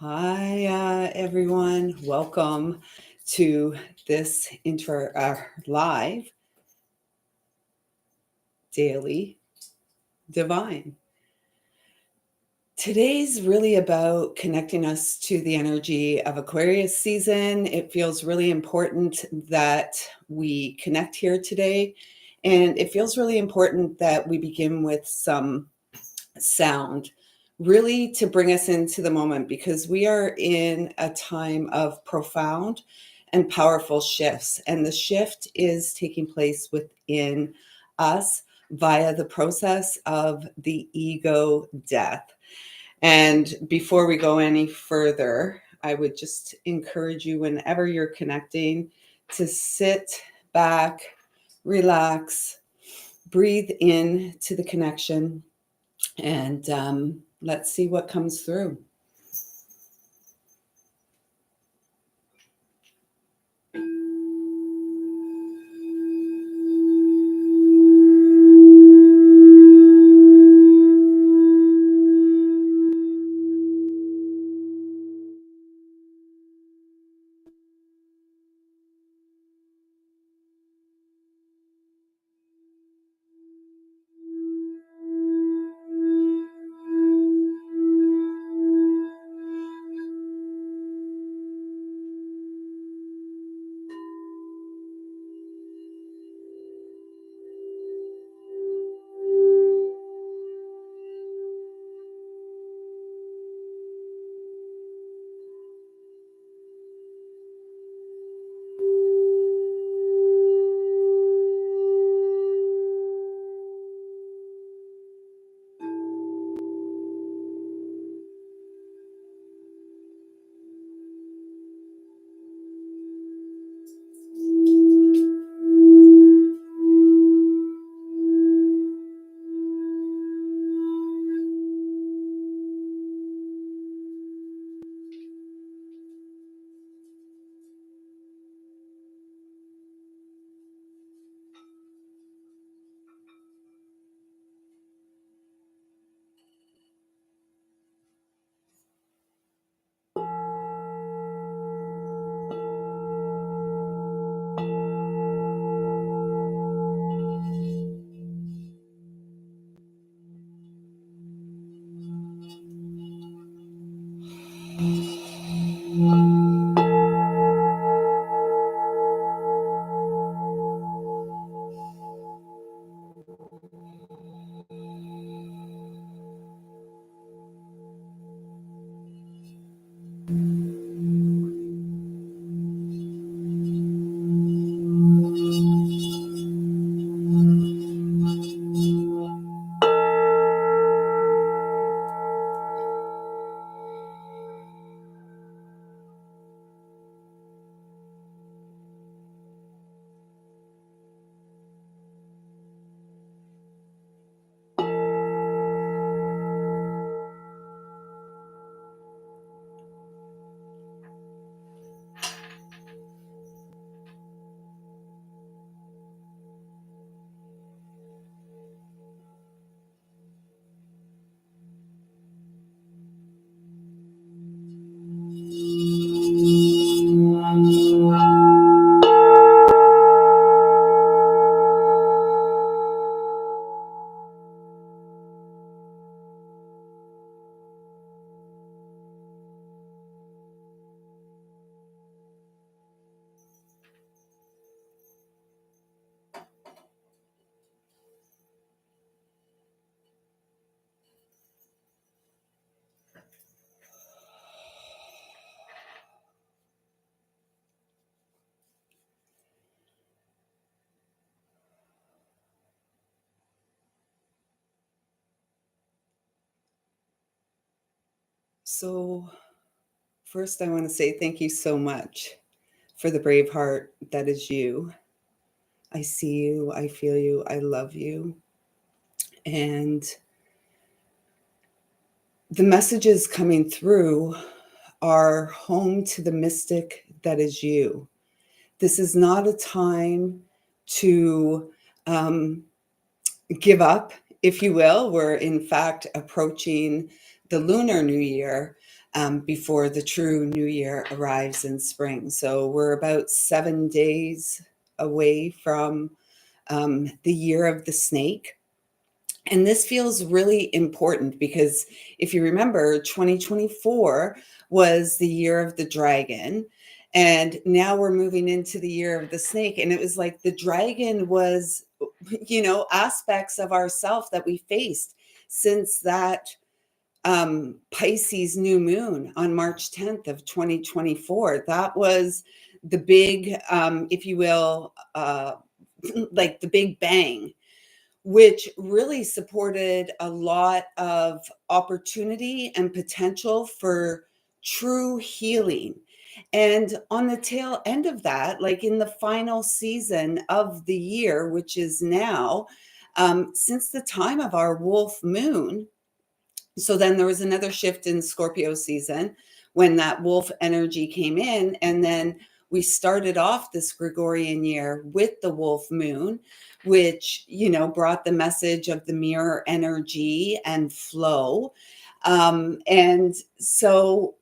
Hi, everyone. Welcome to this live daily divine. Today's really about connecting us to the energy of Aquarius season. It feels really important that we connect here today. And it feels really important that we begin with some sound, really to bring us into the moment, because we are in a time of profound and powerful shifts. And the shift is taking place within us via the process of the ego death. And before we go any further, I would just encourage you, whenever you're connecting, to sit back, relax, breathe in to the connection, and let's see what comes through. So first, I want to say thank you so much for the brave heart that is you. I see you, I feel you, I love you. And the messages coming through are home to the mystic that is you. This is not a time to give up, if you will. We're in fact approaching the Lunar New Year. before the true new year arrives in spring. So we're about 7 days away from the year of the snake. And this feels really important because if you remember, 2024 was the year of the dragon. And now we're moving into the year of the snake. And it was like the dragon was, aspects of ourself that we faced since that Pisces new moon on March 10th of 2024. That was the big, if you will, like the big bang, which really supported a lot of opportunity and potential for true healing. And on the tail end of that, like in the final season of the year, which is now, since the time of our wolf moon, so then there was another shift in Scorpio season when that wolf energy came in. And then we started off this Gregorian year with the wolf moon, which, brought the message of the mirror energy and flow. And so,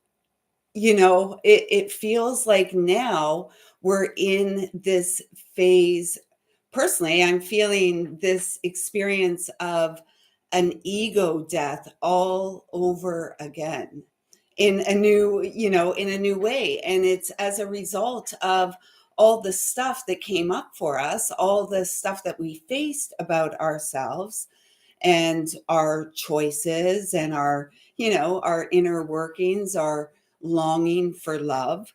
it feels like now we're in this phase. Personally, I'm feeling this experience of an ego death all over again in a new way. And it's as a result of all the stuff that came up for us, all the stuff that we faced about ourselves and our choices and our inner workings, our longing for love.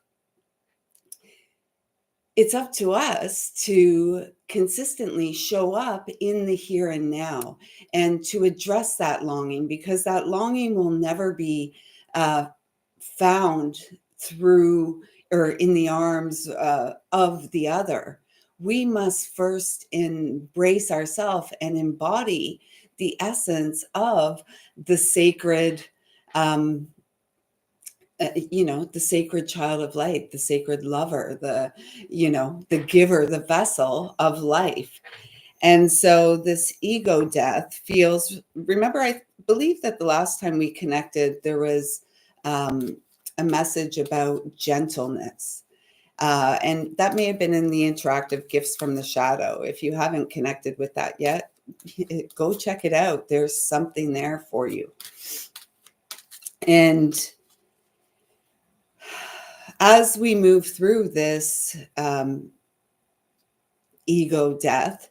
It's up to us to consistently show up in the here and now and to address that longing, because that longing will never be uh, found through or in the arms of the other. We must first embrace ourselves and embody the essence of the sacred the sacred child of light, the sacred lover, the giver, the vessel of life. And so this ego death feels, remember, I believe that the last time we connected, there was a message about gentleness. And that may have been in the interactive gifts from the shadow. If you haven't connected with that yet, go check it out. There's something there for you. And as we move through this ego death,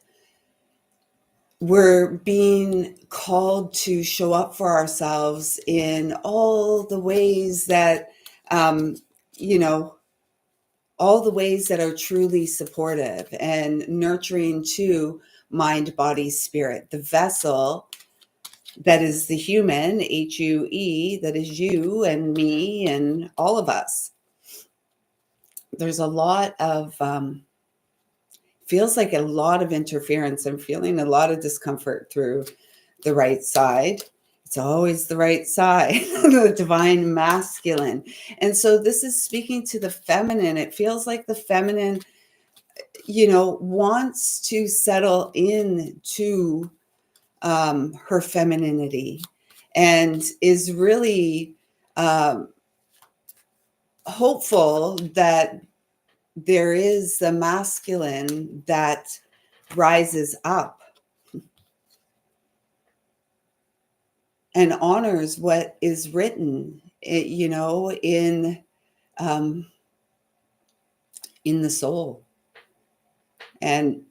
we're being called to show up for ourselves in all the ways that, all the ways that are truly supportive and nurturing to mind, body, spirit, the vessel that is the human, HUE, that is you and me and all of us. There's a lot of, feels like a lot of interference. I'm feeling a lot of discomfort through the right side. It's always the right side, the divine masculine. And so this is speaking to the feminine. It feels like the feminine, wants to settle into her femininity and is really hopeful that there is the masculine that rises up and honors what is written, in the soul. And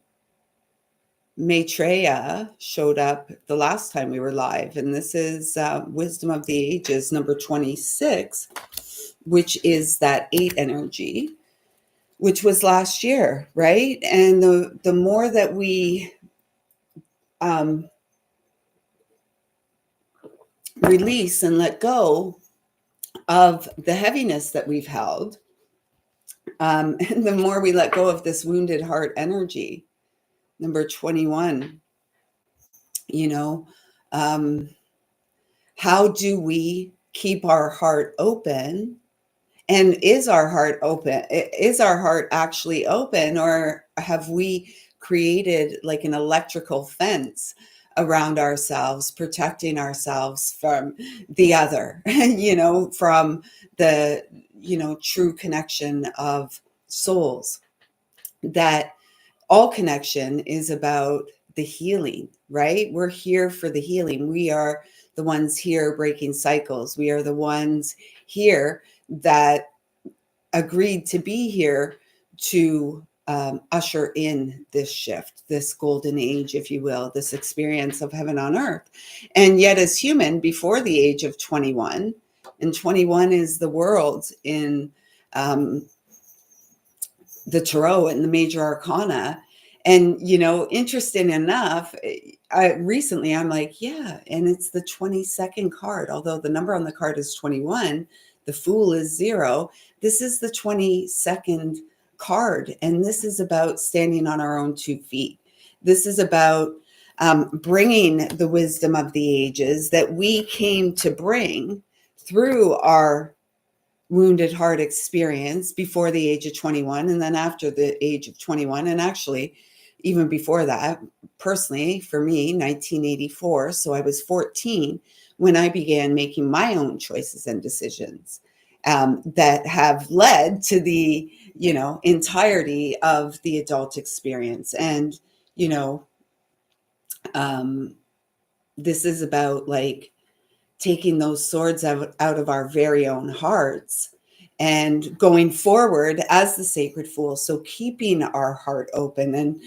Maitreya showed up the last time we were live, and this is Wisdom of the Ages, number 26, which is that 8 energy, which was last year, right? And the more that we release and let go of the heaviness that we've held, and the more we let go of this wounded heart energy, number 21, how do we keep our heart open? And is our heart open? Is our heart actually open, or have we created like an electrical fence around ourselves, protecting ourselves from the other, from the, true connection of souls. That all connection is about the healing, right? We're here for the healing. We are the ones here breaking cycles. We are the ones here that agreed to be here to usher in this shift, this golden age, if you will, this experience of heaven on earth. And yet, as human, before the age of 21, and 21 is the world in the tarot and the major arcana. And, interesting enough, recently I'm like, yeah, and it's the 22nd card. Although the number on the card is 21, the Fool is 0. This is the 22nd card. And this is about standing on our own 2 feet. This is about bringing the wisdom of the ages that we came to bring through our wounded heart experience before the age of 21, and then after the age of 21, and actually even before that, personally for me, 1984. So I was 14 when I began making my own choices and decisions that have led to the entirety of the adult experience. And this is about like taking those swords out of our very own hearts and going forward as the sacred Fool. So keeping our heart open. And,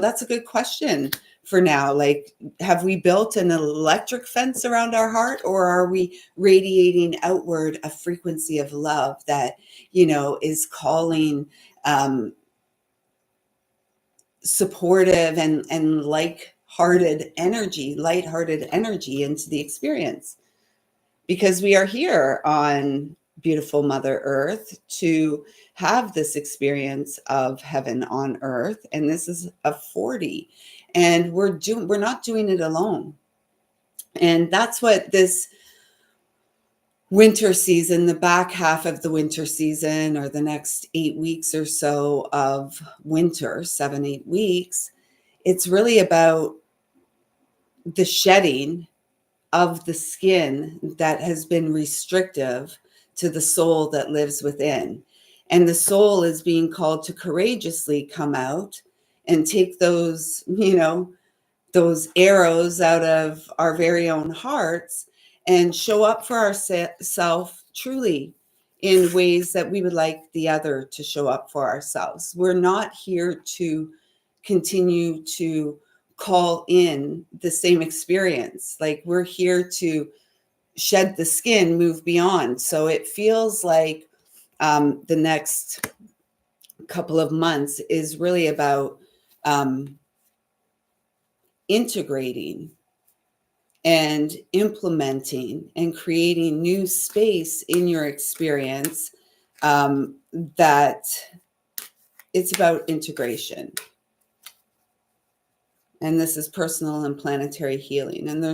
that's a good question for now. Like, have we built an electric fence around our heart, or are we radiating outward a frequency of love that, is calling supportive and lighthearted energy into the experience? Because we are here on beautiful Mother Earth to have this experience of heaven on earth. And this is a 40. And we're not doing it alone. And that's what this winter season, the back half of the winter season, or the next 8 weeks or so of winter, 7-8 weeks, it's really about the shedding of the skin that has been restrictive to the soul that lives within. And the soul is being called to courageously come out and take those, those arrows out of our very own hearts and show up for ourselves truly in ways that we would like the other to show up for ourselves. We're not here to continue to call in the same experience. Like, we're here to shed the skin, move beyond. So it feels like the next couple of months is really about integrating and implementing and creating new space in your experience, that it's about integration. And this is personal and planetary healing. And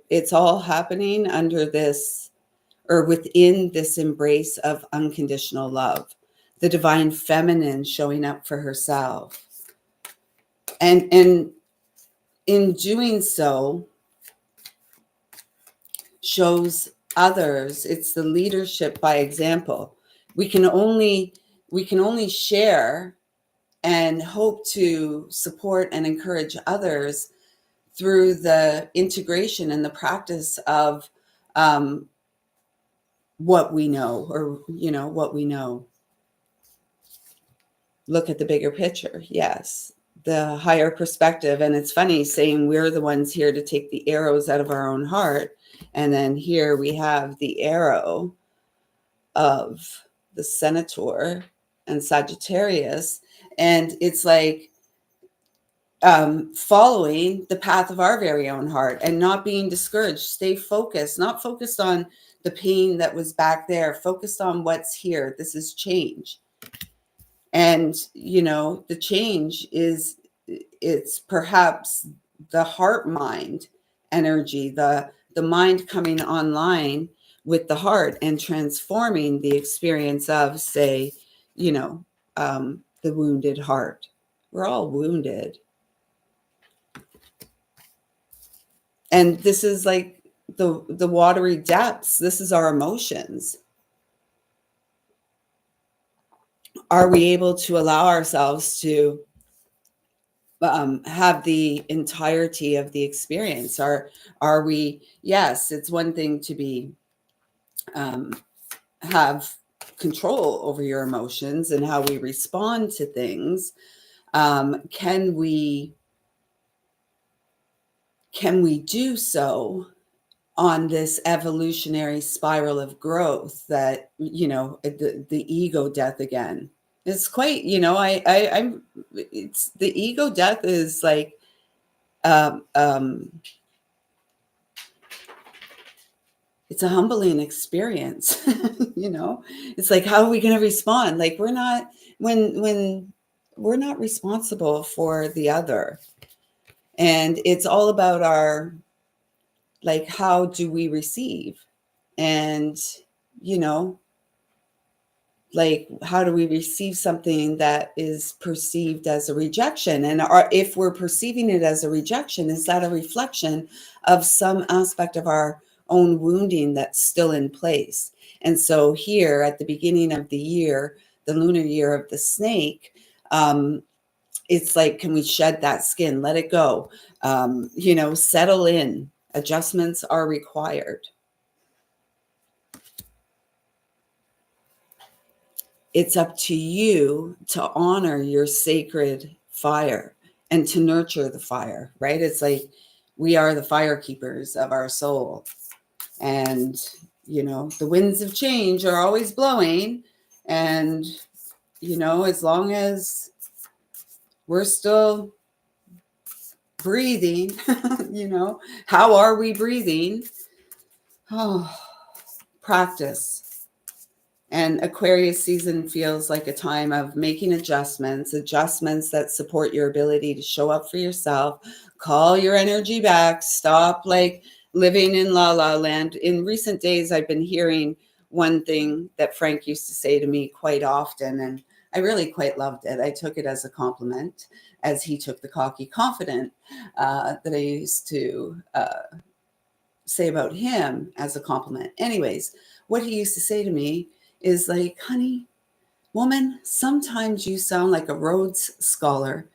it's all happening under this, or within this embrace of unconditional love, the divine feminine showing up for herself. And in doing so, shows others. It's the leadership by example. We can only share and hope to support and encourage others through the integration and the practice of what we know, or what we know. Look at the bigger picture. Yes, the higher perspective. And it's funny saying we're the ones here to take the arrows out of our own heart, and then here we have the arrow of the Centaur and Sagittarius, and it's like following the path of our very own heart and not being discouraged. Stay focused, not focused on the pain that was back there, focused on what's here. This is change. And, the change it's perhaps the heart mind energy, the mind coming online with the heart and transforming the experience of, say, the wounded heart. We're all wounded. And this is like the watery depths. This is our emotions. Are we able to allow ourselves to have the entirety of the experience? Are we? Yes, it's one thing to be have control over your emotions and how we respond to things. Can we do so on this evolutionary spiral of growth that, the ego death again? It's quite, I'm it's the ego death is like um, um it's a humbling experience. It's like, how are we going to respond? Like, we're not, when we're not responsible for the other, and it's all about our, like, how do we receive? And, you know, like, how do we receive something that is perceived as a rejection? And if we're perceiving it as a rejection, is that a reflection of some aspect of our own wounding that's still in place? And so here at the beginning of the year, the lunar year of the snake, it's like, can we shed that skin, let it go, settle in? Adjustments are required. It's up to you to honor your sacred fire and to nurture the fire, right? It's like, we are the fire keepers of our soul. And, the winds of change are always blowing. And, as long as we're still breathing, how are we breathing? Oh, practice. And Aquarius season feels like a time of making adjustments that support your ability to show up for yourself, call your energy back, stop like living in la la land. In recent days, I've been hearing one thing that Frank used to say to me quite often, and I really quite loved it. I took it as a compliment, as he took the cocky confident that I used to say about him as a compliment. Anyways, what he used to say to me is like, honey, woman, sometimes you sound like a Rhodes Scholar,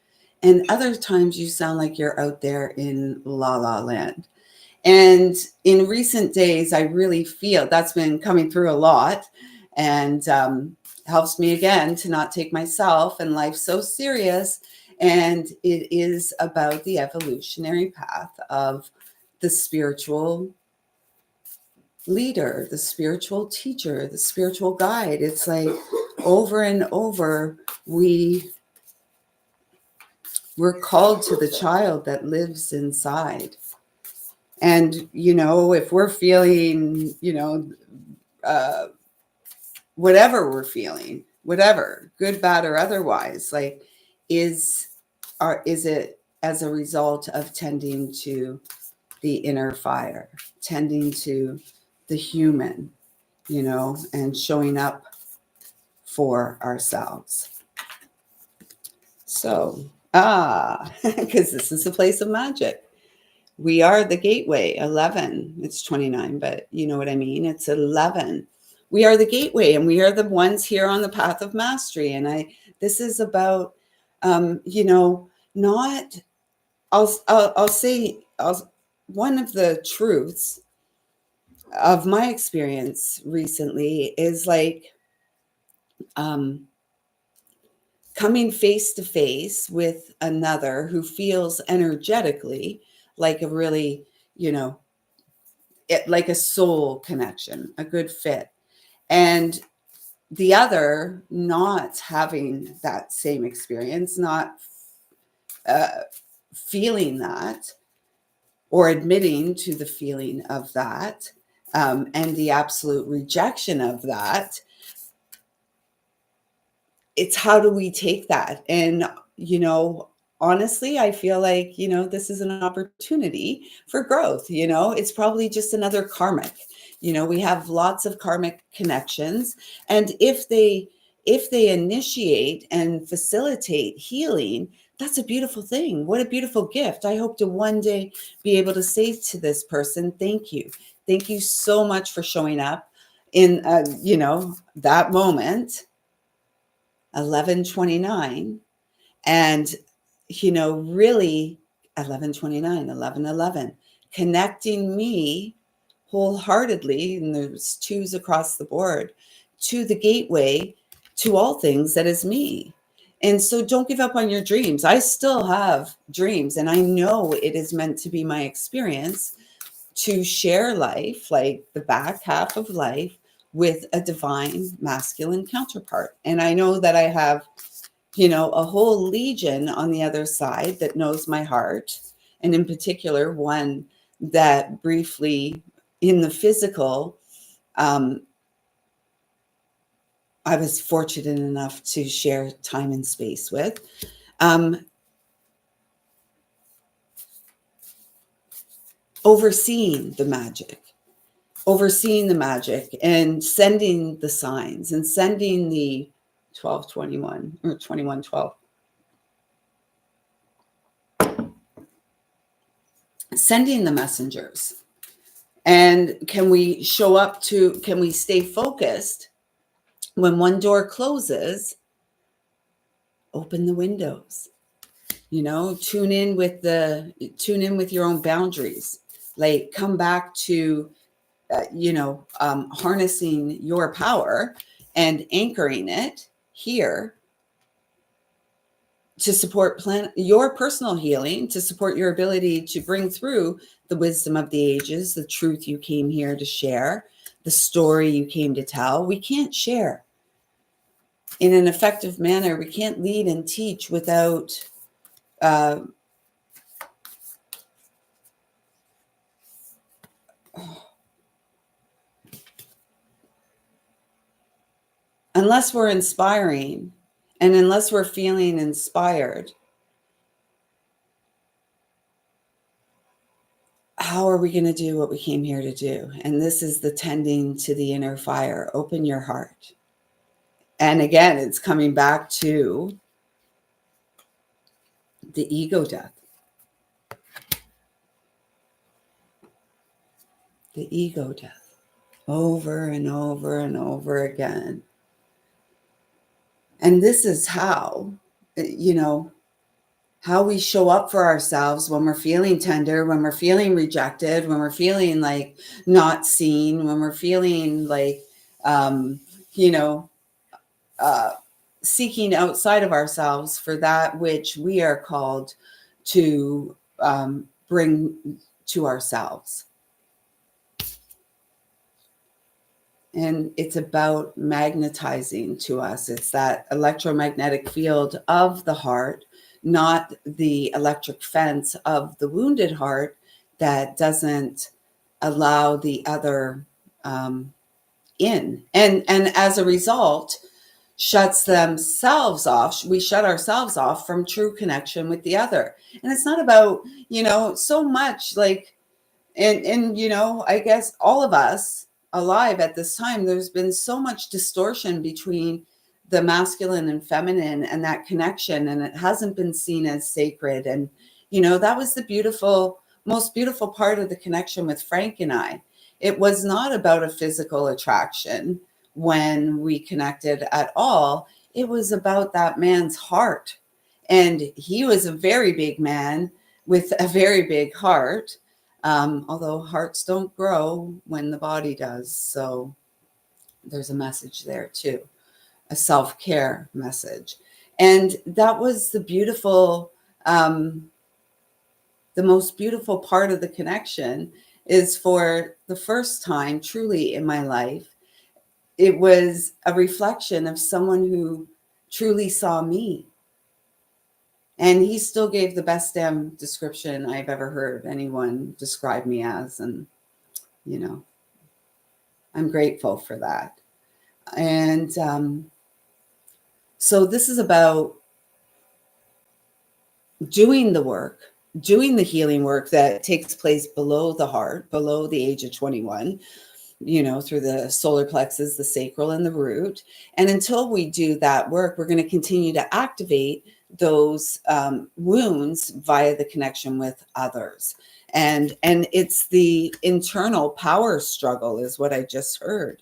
and other times you sound like you're out there in la la land. And in recent days, I really feel that's been coming through a lot, and helps me again to not take myself and life so serious. And it is about the evolutionary path of the spiritual leader, the spiritual teacher, the spiritual guide. It's like, over and over, we're called to the child that lives inside. And, if we're feeling, whatever we're feeling, whatever, good, bad, or otherwise, like, is it as a result of tending to the inner fire, tending to the human, and showing up for ourselves? So, because this is a place of magic. We are the gateway. 11. It's 29, but you know what I mean? It's 11. We are the gateway, and we are the ones here on the path of mastery. And this is about, not, I'll say, one of the truths of my experience recently is like, coming face to face with another who feels energetically like a really, like a soul connection, a good fit. And the other not having that same experience, not feeling that, or admitting to the feeling of that, and the absolute rejection of that. It's, how do we take that? And, honestly, I feel like, this is an opportunity for growth. It's probably just another karmic. We have lots of karmic connections. And if they initiate and facilitate healing, that's a beautiful thing. What a beautiful gift. I hope to one day be able to say to this person, thank you. Thank you so much for showing up in, that moment, 11:29. And, really 11:29, 11:11, connecting me wholeheartedly, and there's twos across the board, to the gateway to all things that is me. And so don't give up on your dreams. I still have dreams, and I know it is meant to be my experience to share life, like the back half of life, with a divine masculine counterpart. And I know that I have a whole legion on the other side that knows my heart. And in particular, one that briefly in the physical, I was fortunate enough to share time and space with. Overseeing the magic and sending the signs and sending the 1221 or 2112. Sending the messengers. And can we stay focused when one door closes? Open the windows, tune in with your own boundaries, like come back to, harnessing your power and anchoring it here to support your personal healing, to support your ability to bring through the wisdom of the ages, the truth you came here to share, the story you came to tell. We can't share in an effective manner. We can't lead and teach without unless we're inspiring and unless we're feeling inspired. How are we going to do what we came here to do? And this is the tending to the inner fire. Open your heart. And again, it's coming back to the ego death. The ego death. Over and over and over again. And this is how, how we show up for ourselves when we're feeling tender, when we're feeling rejected, when we're feeling like not seen, when we're feeling like, seeking outside of ourselves for that which we are called to bring to ourselves. And it's about magnetizing to us. It's that electromagnetic field of the heart, not the electric fence of the wounded heart that doesn't allow the other in. And as a result, shuts themselves off. We shut ourselves off from true connection with the other. And it's not about, so much like, and I guess all of us alive at this time, there's been so much distortion between the masculine and feminine and that connection, and it hasn't been seen as sacred. And that was the most beautiful part of the connection with Frank and I. It was not about a physical attraction when we connected at all. It was about that man's heart, and he was a very big man with a very big heart. Although hearts don't grow when the body does. So there's a message there too, a self-care message. And that was the most beautiful part of the connection, is for the first time truly in my life, it was a reflection of someone who truly saw me. And he still gave the best damn description I've ever heard anyone describe me as. And, I'm grateful for that. And so this is about doing the work, doing the healing work that takes place below the heart, below the age of 21, through the solar plexus, the sacral, and the root. And until we do that work, we're going to continue to activate those wounds via the connection with others. And it's the internal power struggle is what I just heard.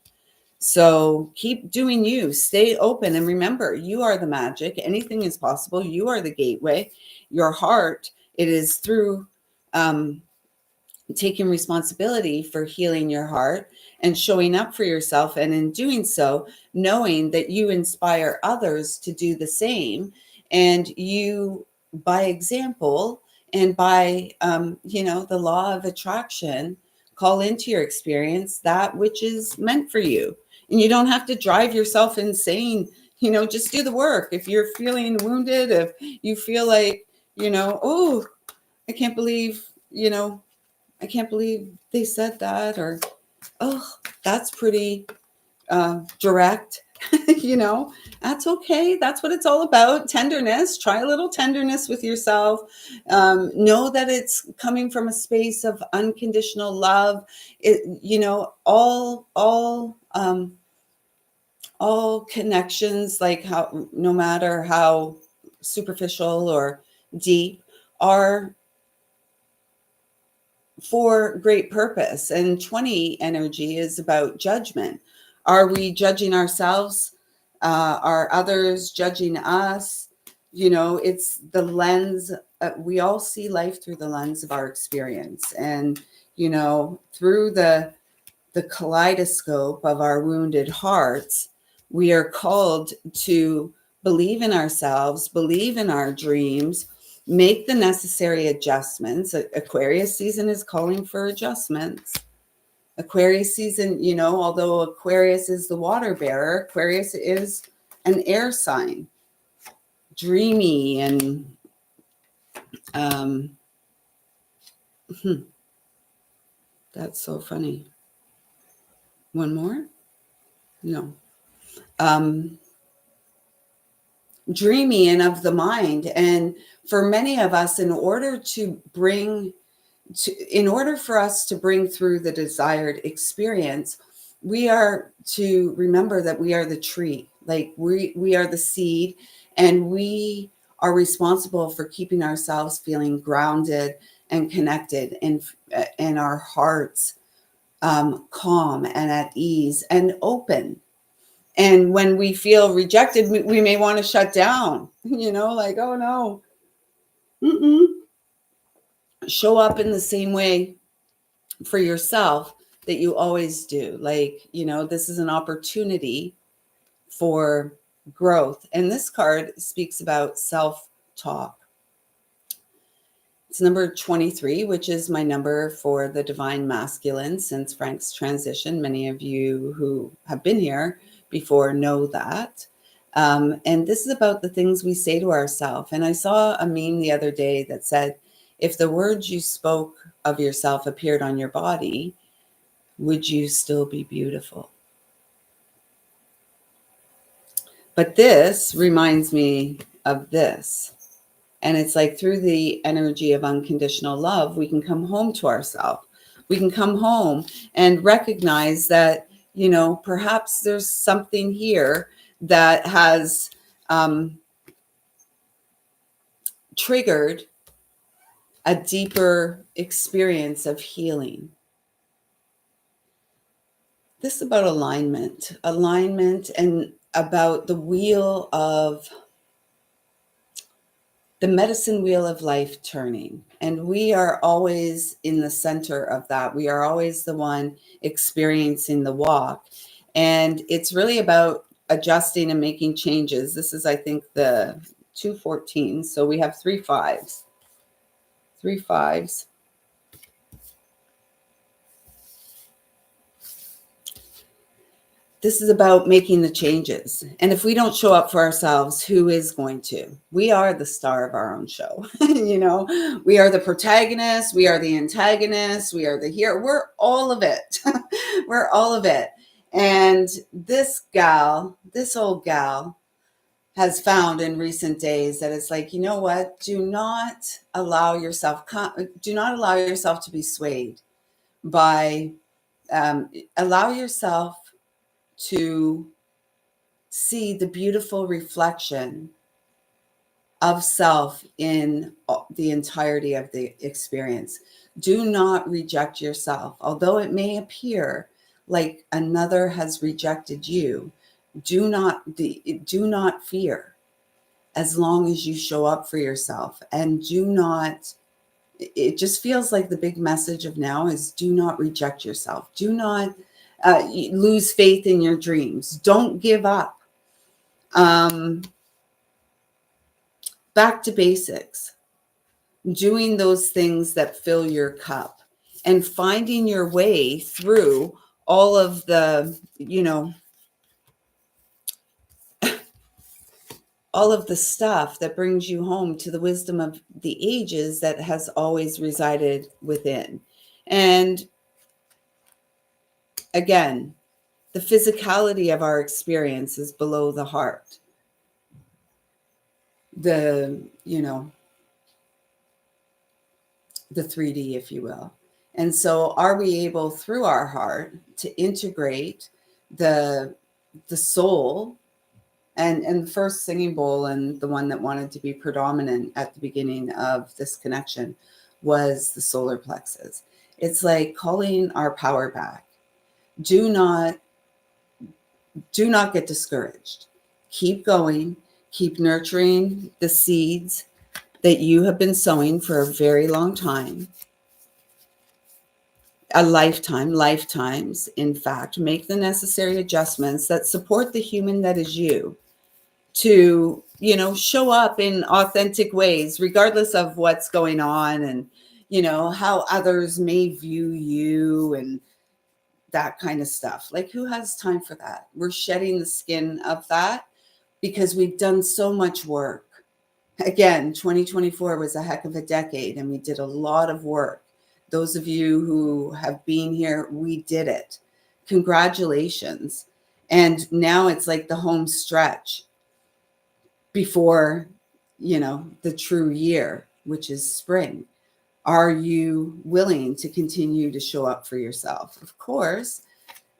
So keep doing you, stay open, and remember, you are the magic. Anything is possible. You are the gateway. Your heart, it is through taking responsibility for healing your heart and showing up for yourself. And in doing so, knowing that you inspire others to do the same. And you, by example, and by, the law of attraction, call into your experience that which is meant for you. And you don't have to drive yourself insane. Just do the work. If you're feeling wounded, if you feel like, oh, I can't believe, I can't believe they said that, or, oh, that's pretty direct. That's okay. That's what it's all about. Tenderness. Try a little tenderness with yourself. Know that it's coming from a space of unconditional love. All connections, like how, no matter how superficial or deep, are for great purpose. And 20 energy is about judgment. Are we judging ourselves? Are others judging us? It's the lens. We all see life through the lens of our experience. And, through the kaleidoscope of our wounded hearts, we are called to believe in ourselves, believe in our dreams, make the necessary adjustments. Aquarius season is calling for adjustments. Aquarius season, although Aquarius is the water bearer, Aquarius is an air sign, dreamy and that's so funny. One more? No. Dreamy and of the mind. And for many of us, in order for us to bring through the desired experience, we are to remember that we are the tree. Like we are the seed, and we are responsible for keeping ourselves feeling grounded and connected, and our hearts calm and at ease and open. And when we feel rejected, we may want to shut down, like, oh no. Show up in the same way for yourself that you always do. Like, this is an opportunity for growth. And this card speaks about self-talk. It's number 23, which is my number for the divine masculine since Frank's transition. Many of you who have been here before know that. And this is about the things we say to ourselves. And I saw a meme the other day that said, if the words you spoke of yourself appeared on your body, would you still be beautiful? But this reminds me of this. And it's like through the energy of unconditional love, we can come home to ourselves. We can come home and recognize that, perhaps there's something here that has triggered a deeper experience of healing. This is about alignment, and about the wheel of the medicine wheel of life turning. And we are always in the center of that. We are always the one experiencing the walk. And it's really about adjusting and making changes. This is, I think, the 214. So we have 3 5s. 3 5s. This is about making the changes. And if we don't show up for ourselves, who is going to? We are the star of our own show. We are the protagonist. We are the antagonist. We are the hero. We're all of it. We're all of it. And this old gal, has found in recent days that it's like, what? Do not allow yourself to be swayed by allow yourself to see the beautiful reflection of self in the entirety of the experience. Do not reject yourself. Although it may appear like another has rejected you, do not fear, as long as you show up for yourself. And do not, it just feels like the big message of now is, do not reject yourself. Do not lose faith in your dreams. Don't give up. Back to basics, doing those things that fill your cup and finding your way through all of the, all of the stuff that brings you home to the wisdom of the ages that has always resided within. And again, the physicality of our experience is below the heart. The 3D, if you will. And so are we able through our heart to integrate the soul, and the first singing bowl, and the one that wanted to be predominant at the beginning of this connection, was the solar plexus. It's like calling our power back. Do not get discouraged. Keep going. Keep nurturing the seeds that you have been sowing for a very long time. Lifetimes, in fact. Make the necessary adjustments that support the human that is you, to, show up in authentic ways, regardless of what's going on, and, how others may view you and that kind of stuff. Like, who has time for that? We're shedding the skin of that because we've done so much work. Again, 2024 was a heck of a decade, and we did a lot of work. Those of you who have been here, we did it. Congratulations. And now it's like the home stretch before, the true year, which is spring. Are you willing to continue to show up for yourself? Of course,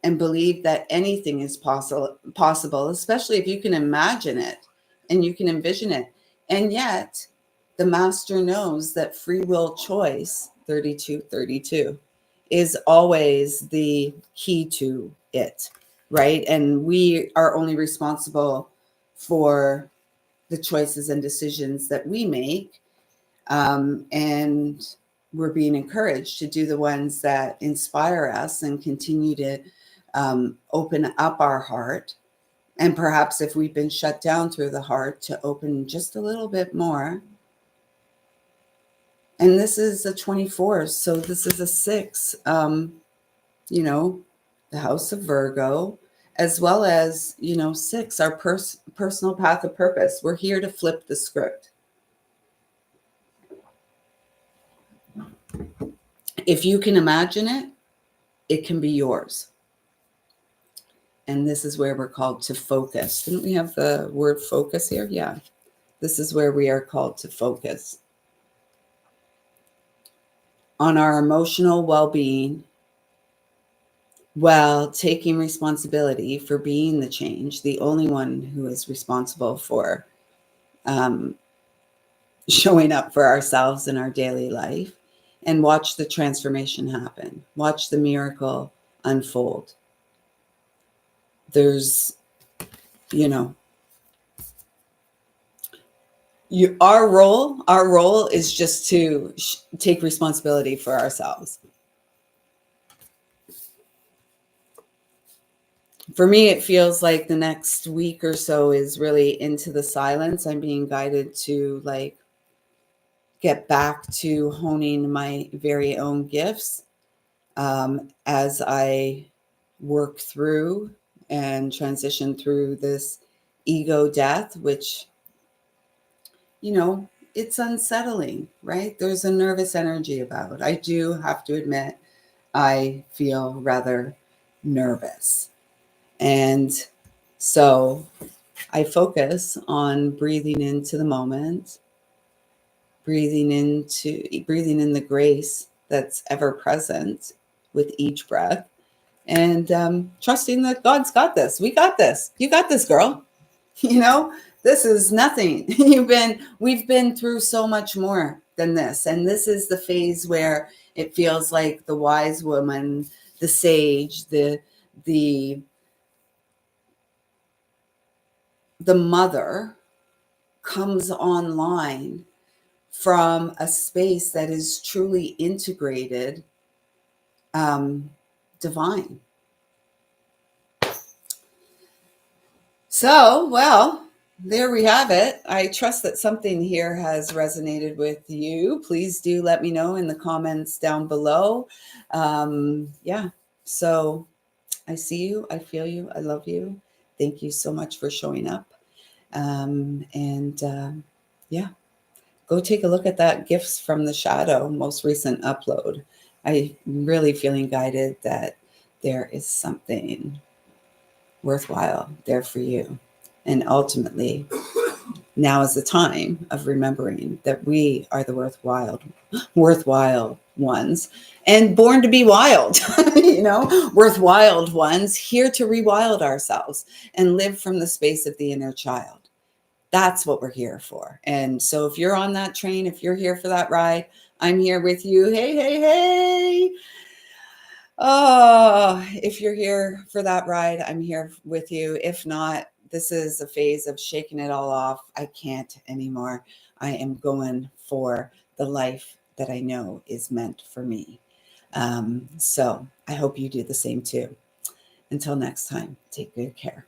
and believe that anything is possible, especially if you can imagine it and you can envision it. And yet, the master knows that free will choice, 3232, is always the key to it, right? And we are only responsible for the choices and decisions that we make. And we're being encouraged to do the ones that inspire us and continue to open up our heart. And perhaps if we've been shut down through the heart, to open just a little bit more. And this is a 24, so this is a 6, the house of Virgo, as well as, 6, our personal path of purpose. We're here to flip the script. If you can imagine it, it can be yours. And this is where we're called to focus. Didn't we have the word focus here? Yeah. This is where we are called to focus on our emotional well-being, while taking responsibility for being the change, the only one who is responsible for showing up for ourselves in our daily life, and watch the transformation happen. Watch the miracle unfold. There's, our role is just to take responsibility for ourselves. For me, it feels like the next week or so is really into the silence. I'm being guided to get back to honing my very own gifts as I work through and transition through this ego death, which, it's unsettling, right? There's a nervous energy about it. I do have to admit, I feel rather nervous. And so I focus on breathing into the moment, breathing in the grace that's ever present with each breath, and trusting that God's got this. We got this. You got this, girl. You know, this is nothing. We've been through so much more than this. And this is the phase where it feels like the wise woman, the sage, the mother comes online from a space that is truly integrated, divine. So, well, there we have it. I trust that something here has resonated with you. Please do let me know in the comments down below. Yeah, so I see you, I feel you, I love you. Thank you so much for showing up. Yeah, go take a look at that Gifts from the Shadow most recent upload. I'm really feeling guided that there is something worthwhile there for you. And ultimately, now is the time of remembering that we are the worthwhile ones and born to be wild, worthwhile ones here to rewild ourselves and live from the space of the inner child. That's what we're here for. And so if you're on that train, if you're here for that ride, I'm here with you. Hey, hey, hey. Oh, if you're here for that ride, I'm here with you. If not, this is a phase of shaking it all off. I can't anymore. I am going for the life that I know is meant for me. So I hope you do the same too. Until next time, take good care.